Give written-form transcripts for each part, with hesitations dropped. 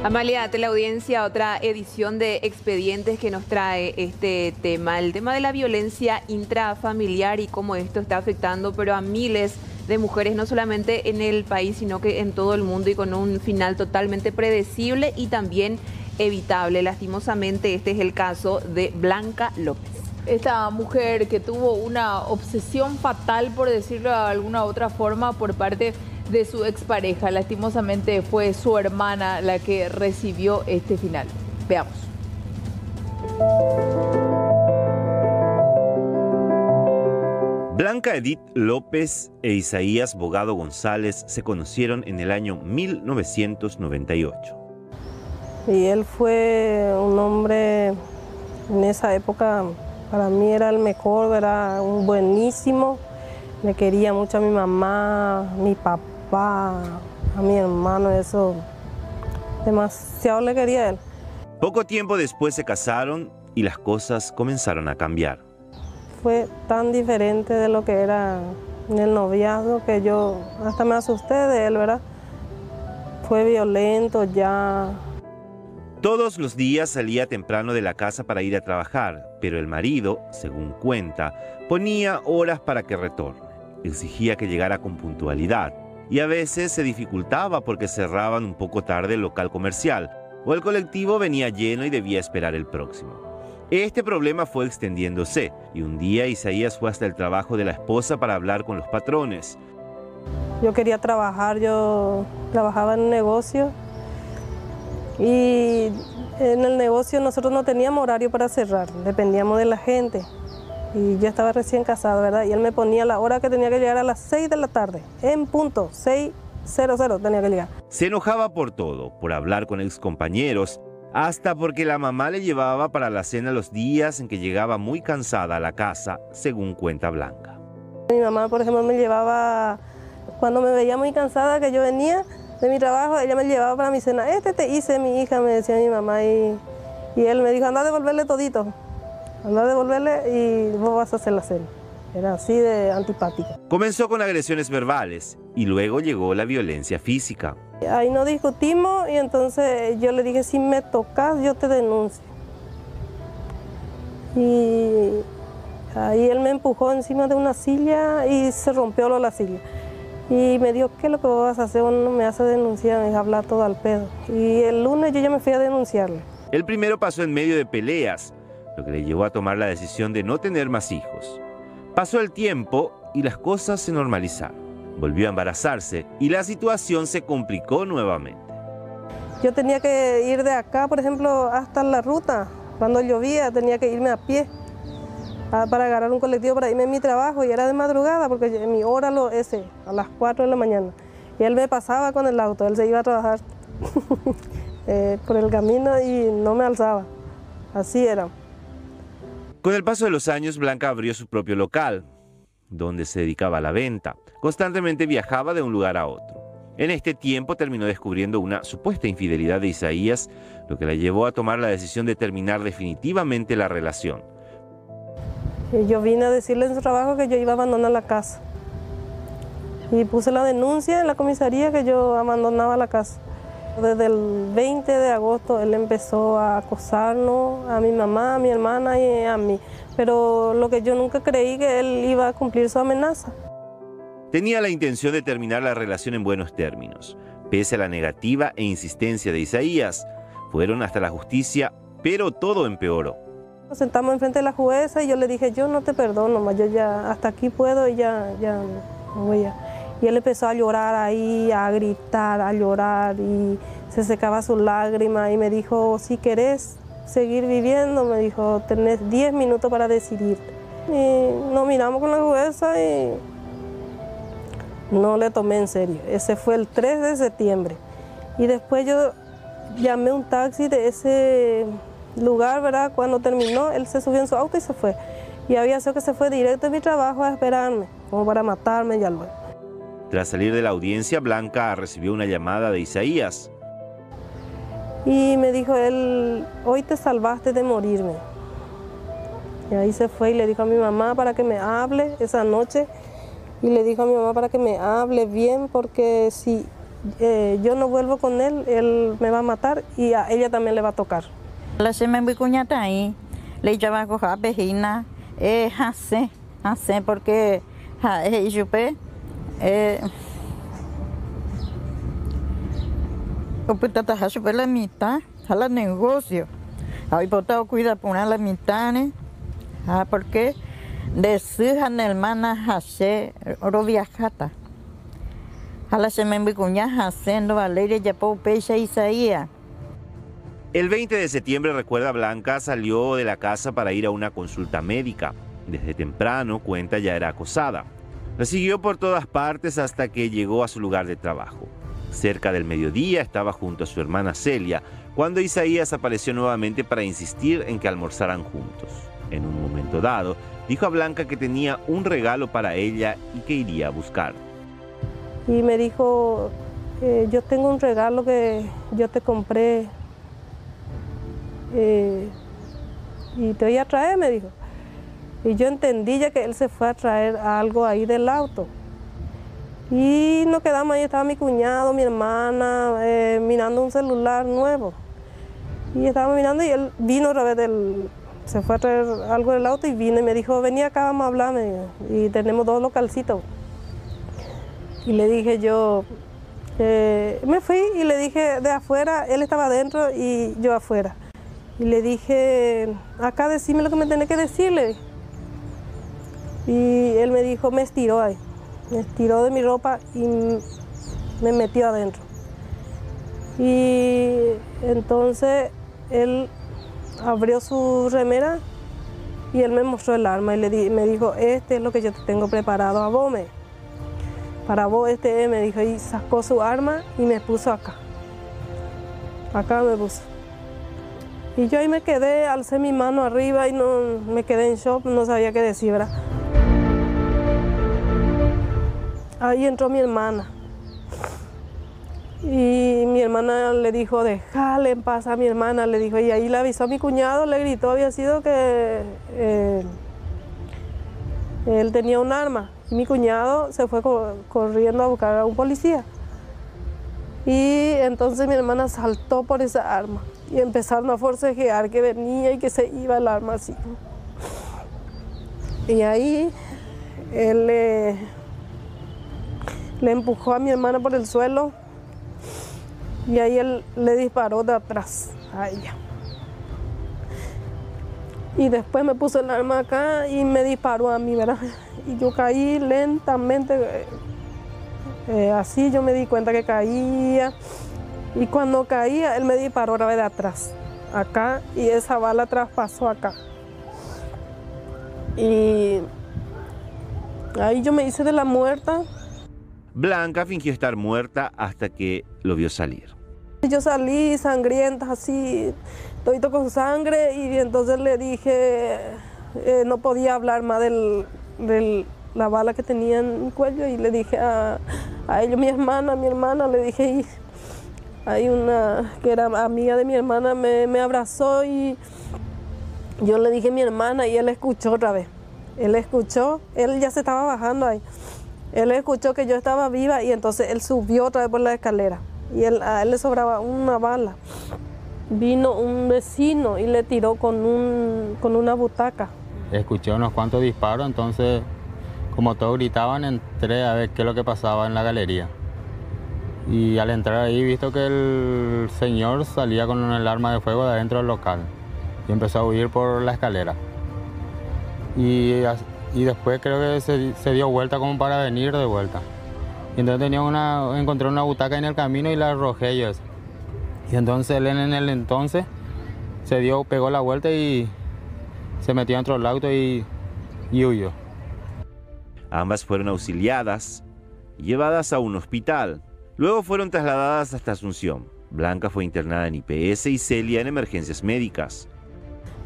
Amalia, ante la audiencia, otra edición de Expedientes que nos trae este tema, el tema de la violencia intrafamiliar y cómo esto está afectando pero a miles de mujeres, no solamente en el país, sino que en todo el mundo y con un final totalmente predecible y también evitable. Lastimosamente, este es el caso de Blanca López. Esta mujer que tuvo una obsesión fatal, por decirlo de alguna otra forma, por parte de su expareja. Lastimosamente fue su hermana la que recibió este final. Veamos. Blanca Edith López e Isaías Bogado González se conocieron en el año 1998. Y él fue un hombre, en esa época, para mí era el mejor, era un buenísimo. Me quería mucho a mi mamá, mi papá, a mi hermano, eso. Demasiado le quería a él. Poco tiempo después se casaron y las cosas comenzaron a cambiar. Fue tan diferente de lo que era en el noviazgo que yo hasta me asusté de él, ¿verdad? Fue violento ya. Todos los días salía temprano de la casa para ir a trabajar, pero el marido, según cuenta, ponía horas para que retorne. Exigía que llegara con puntualidad y a veces se dificultaba porque cerraban un poco tarde el local comercial o el colectivo venía lleno y debía esperar el próximo. Este problema fue extendiéndose y un día Isaías fue hasta el trabajo de la esposa para hablar con los patrones. Yo quería trabajar, yo trabajaba en un negocio y en el negocio nosotros no teníamos horario para cerrar, dependíamos de la gente. Y yo estaba recién casada, ¿verdad? Y él me ponía la hora que tenía que llegar a las 6 de la tarde, en punto, 6:00 tenía que llegar. Se enojaba por todo, por hablar con excompañeros, hasta porque la mamá le llevaba para la cena los días en que llegaba muy cansada a la casa, según cuenta Blanca. Mi mamá, por ejemplo, me llevaba, cuando me veía muy cansada, que yo venía de mi trabajo, ella me llevaba para mi cena. Te hice, mi hija, me decía mi mamá, y él me dijo, anda a devolverle todito. Anda a devolverle y vos vas a hacer la cena. Era así de antipático. Comenzó con agresiones verbales y luego llegó la violencia física. Ahí nos discutimos y entonces yo le dije, si me tocas, yo te denuncio. Y ahí él me empujó encima de una silla y se rompió la silla. Y me dijo, ¿qué es lo que vos vas a hacer? Vos no me haces denunciar, me dejas hablar todo al pedo. Y el lunes yo ya me fui a denunciarle. El primero pasó en medio de peleas, lo que le llevó a tomar la decisión de no tener más hijos. Pasó el tiempo y las cosas se normalizaron. Volvió a embarazarse y la situación se complicó nuevamente. Yo tenía que ir de acá, por ejemplo, hasta la ruta. Cuando llovía tenía que irme a pie para agarrar un colectivo para irme a mi trabajo y era de madrugada porque mi hora a las 4 de la mañana. Y él me pasaba con el auto, él se iba a trabajar por el camino y no me alzaba. Así era. Con el paso de los años, Blanca abrió su propio local, donde se dedicaba a la venta. Constantemente viajaba de un lugar a otro. En este tiempo terminó descubriendo una supuesta infidelidad de Isaías, lo que la llevó a tomar la decisión de terminar definitivamente la relación. Yo vine a decirle en su trabajo que yo iba a abandonar la casa. Y puse la denuncia en la comisaría que yo abandonaba la casa. Desde el 20 de agosto él empezó a acosarnos, a mi mamá, a mi hermana y a mí. Pero lo que yo nunca creí que él iba a cumplir su amenaza. Tenía la intención de terminar la relación en buenos términos. Pese a la negativa e insistencia de Isaías, fueron hasta la justicia, pero todo empeoró. Nos sentamos enfrente de la jueza y yo le dije, yo no te perdono más, yo ya hasta aquí puedo y ya no voy a... Y él empezó a llorar ahí, a gritar, a llorar y se secaba sus lágrimas y me dijo, si querés seguir viviendo, me dijo, tenés 10 minutos para decidir. Y nos miramos con la jueza y no le tomé en serio. Ese fue el 3 de septiembre. Y después yo llamé un taxi de ese lugar, ¿verdad? Cuando terminó, él se subió en su auto y se fue. Y había sido que se fue directo a mi trabajo a esperarme, como para matarme ya luego. Tras salir de la audiencia, Blanca recibió una llamada de Isaías. Y me dijo él, hoy te salvaste de morirme. Y ahí se fue y le dijo a mi mamá para que me hable esa noche. Y le dijo a mi mamá para que me hable bien, porque si yo no vuelvo con él me va a matar y a ella también le va a tocar. La se me cuñata ahí, le lleva a coger pejina, hace porque yo pues la mitad, a la negocio, ahí botado cuida poner la mitad, porque de su hermana hace oro viajata. A la se me cuñata haciendo Valeria ya po pecha Isaías. El 20 de septiembre, recuerda Blanca, salió de la casa para ir a una consulta médica. Desde temprano, cuenta, ya era acosada. La siguió por todas partes hasta que llegó a su lugar de trabajo. Cerca del mediodía estaba junto a su hermana Celia, cuando Isaías apareció nuevamente para insistir en que almorzaran juntos. En un momento dado, dijo a Blanca que tenía un regalo para ella y que iría a buscar. Y me dijo, yo tengo un regalo que yo te compré y te voy a traer, me dijo. Y yo entendí ya que él se fue a traer algo ahí del auto. Y nos quedamos ahí, estaba mi cuñado, mi hermana, mirando un celular nuevo. Y estábamos mirando y él vino otra vez se fue a traer algo del auto y vino y me dijo, vení acá, vamos a hablar, y tenemos 2 localcitos. Y le dije yo, me fui y le dije de afuera, él estaba adentro y yo afuera. Y le dije, acá decime lo que me tenés que decirle. Y él me dijo, me estiró ahí. Me estiró de mi ropa y me metió adentro. Y entonces él abrió su remera y él me mostró el arma y me dijo, este es lo que yo te tengo preparado a vos, para vos me dijo, y sacó su arma y me puso acá. Acá me puso. Y yo ahí me quedé, alcé mi mano arriba y no, me quedé en shock, no sabía qué decir, ¿verdad? Ahí entró mi hermana. Y mi hermana le dijo, déjale en paz a mi hermana, le dijo, y ahí le avisó a mi cuñado, le gritó, había sido que él tenía un arma. Y mi cuñado se fue corriendo a buscar a un policía. Y entonces mi hermana saltó por esa arma y empezaron a forcejear que venía y que se iba el arma así. Y ahí él le empujó a mi hermana por el suelo y ahí él le disparó de atrás a ella. Y después me puso el arma acá y me disparó a mí, ¿verdad? Y yo caí lentamente, así yo me di cuenta que caía. Y cuando caía, él me disparó otra vez de atrás, acá, y esa bala traspasó acá. Y ahí yo me hice de la muerta. Blanca fingió estar muerta hasta que lo vio salir. Yo salí sangrienta, así, todito con sangre, y entonces le dije, no podía hablar más de la bala que tenía en mi cuello, y le dije a ellos, mi hermana, le dije, y hay una que era amiga de mi hermana, me abrazó y yo le dije mi hermana y él escuchó otra vez. Él escuchó, él ya se estaba bajando ahí. Él escuchó que yo estaba viva y entonces él subió otra vez por la escalera. Y a él le sobraba una bala. Vino un vecino y le tiró con una butaca. Escuché unos cuantos disparos, entonces como todos gritaban, entré a ver qué es lo que pasaba en la galería. Y al entrar ahí, visto que el señor salía con el arma de fuego de adentro del local y empezó a huir por la escalera. Y después creo que se dio vuelta como para venir de vuelta. Y entonces encontré una butaca en el camino y la arrojé yo. Y entonces él en el entonces pegó la vuelta y se metió dentro del auto y huyó. Ambas fueron auxiliadas y llevadas a un hospital. Luego fueron trasladadas hasta Asunción. Blanca fue internada en IPS y Celia en emergencias médicas.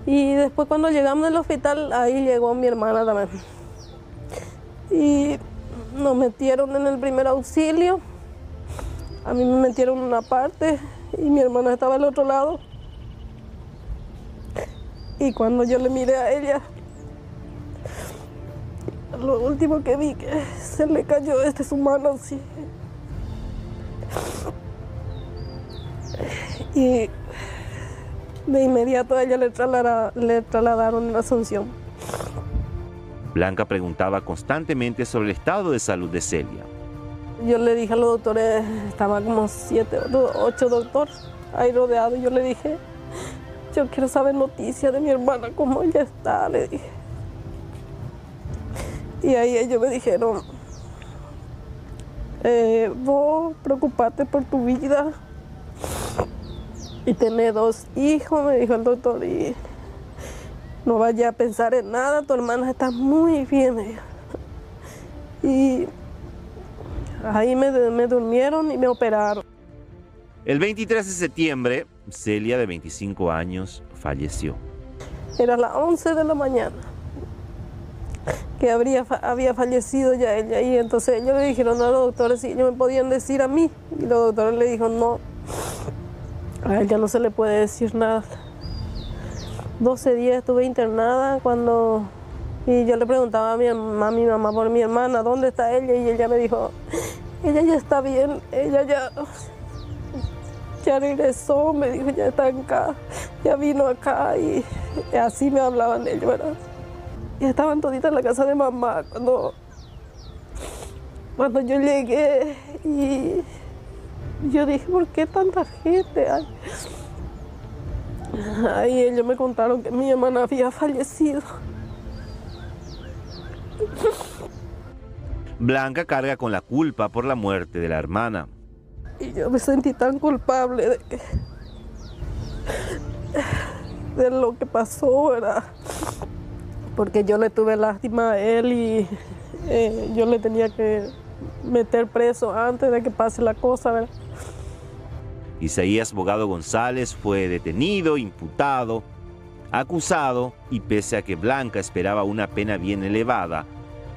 Y después cuando llegamos al hospital, ahí llegó mi hermana también. Y nos metieron en el primer auxilio. A mí me metieron en una parte y mi hermana estaba al otro lado. Y cuando yo le miré a ella, lo último que vi que se le cayó su mano así. Y de inmediato a ella le trasladaron en Asunción. Blanca preguntaba constantemente sobre el estado de salud de Celia. Yo le dije a los doctores, estaba como 7 o 8 doctores ahí rodeados. Yo le dije, yo quiero saber noticias de mi hermana, cómo ella está, le dije. Y ahí ellos me dijeron, vos preocupate por tu vida y tenés 2 hijos, me dijo el doctor, y no vaya a pensar en nada, tu hermana está muy bien, me dijo. Y ahí me durmieron y me operaron. El 23 de septiembre, Celia, de 25 años, falleció. Era las 11 de la mañana que había fallecido ya ella, y entonces ellos le dijeron a los doctores si ellos me podían decir a mí, y los doctores le dijeron no, a ella no se le puede decir nada. 12 días estuve internada y yo le preguntaba a mi mamá por mi hermana, ¿dónde está ella? Y ella me dijo, ella ya está bien, ella ya regresó, me dijo, ya está acá, ya vino acá, y así me hablaban ellos, ¿verdad? Y estaban toditas en la casa de mamá cuando yo llegué, y yo dije, ¿por qué tanta gente hay? Ahí ellos me contaron que mi hermana había fallecido. Blanca carga con la culpa por la muerte de la hermana. Y yo me sentí tan culpable de lo que pasó, ¿verdad? Porque yo le tuve lástima a él y yo le tenía que meter preso antes de que pase la cosa, ¿verdad? Isaías Bogado González fue detenido, imputado, acusado, y pese a que Blanca esperaba una pena bien elevada,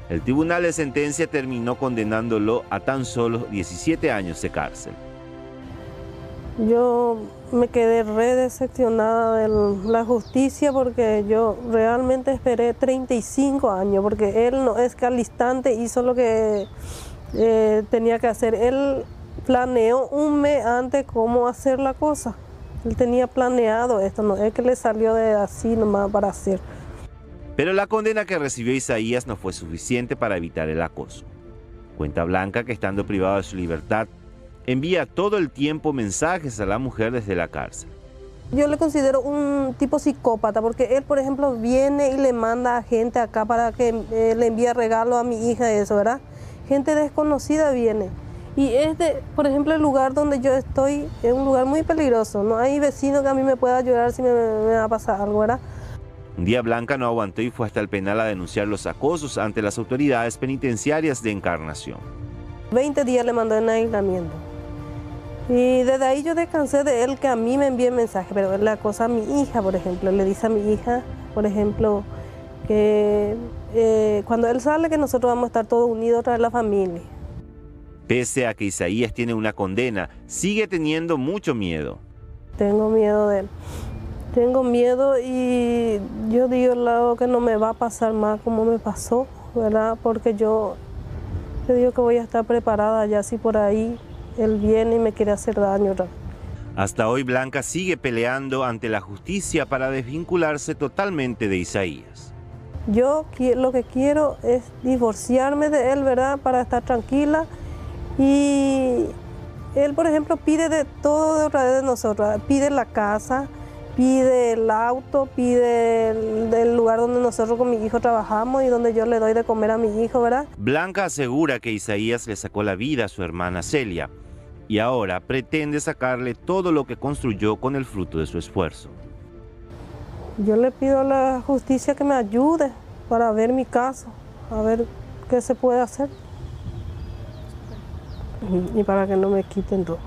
el tribunal de sentencia terminó condenándolo a tan solo 17 años de cárcel. Yo me quedé re decepcionada de la justicia porque yo realmente esperé 35 años, porque él no es que al instante hizo lo que tenía que hacer. Él planeó un mes antes cómo hacer la cosa. Él tenía planeado esto, no es que le salió de así nomás para hacer. Pero la condena que recibió Isaías no fue suficiente para evitar el acoso. Cuenta Blanca que estando privado de su libertad, envía todo el tiempo mensajes a la mujer desde la cárcel. Yo le considero un tipo psicópata porque él, por ejemplo, viene y le manda a gente acá para que le envíe regalo a mi hija y eso, ¿verdad? Gente desconocida viene. Y por ejemplo, el lugar donde yo estoy es un lugar muy peligroso. No hay vecino que a mí me pueda ayudar si me va a pasar algo, ¿verdad? Un día Blanca no aguantó y fue hasta el penal a denunciar los acosos ante las autoridades penitenciarias de Encarnación. 20 días le mandó en aislamiento. Y desde ahí yo descansé de él, que a mí me envíe mensaje, pero él le acosa a mi hija, por ejemplo. Le dice a mi hija, por ejemplo, que cuando él sale que nosotros vamos a estar todos unidos otra vez la familia. Pese a que Isaías tiene una condena, sigue teniendo mucho miedo. Tengo miedo de él. Tengo miedo y yo digo que no me va a pasar más como me pasó, ¿verdad? Porque yo digo que voy a estar preparada ya si por ahí él viene y me quiere hacer daño. Hasta hoy Blanca sigue peleando ante la justicia para desvincularse totalmente de Isaías. Yo lo que quiero es divorciarme de él, ¿verdad? Para estar tranquila. Y él, por ejemplo, pide de todo de otra vez de nosotros. Pide la casa, pide el auto, pide el lugar donde nosotros con mi hijo trabajamos y donde yo le doy de comer a mi hijo, ¿verdad? Blanca asegura que Isaías le sacó la vida a su hermana Celia y ahora pretende sacarle todo lo que construyó con el fruto de su esfuerzo. Yo le pido a la justicia que me ayude para ver mi caso, a ver qué se puede hacer y para que no me quiten todo.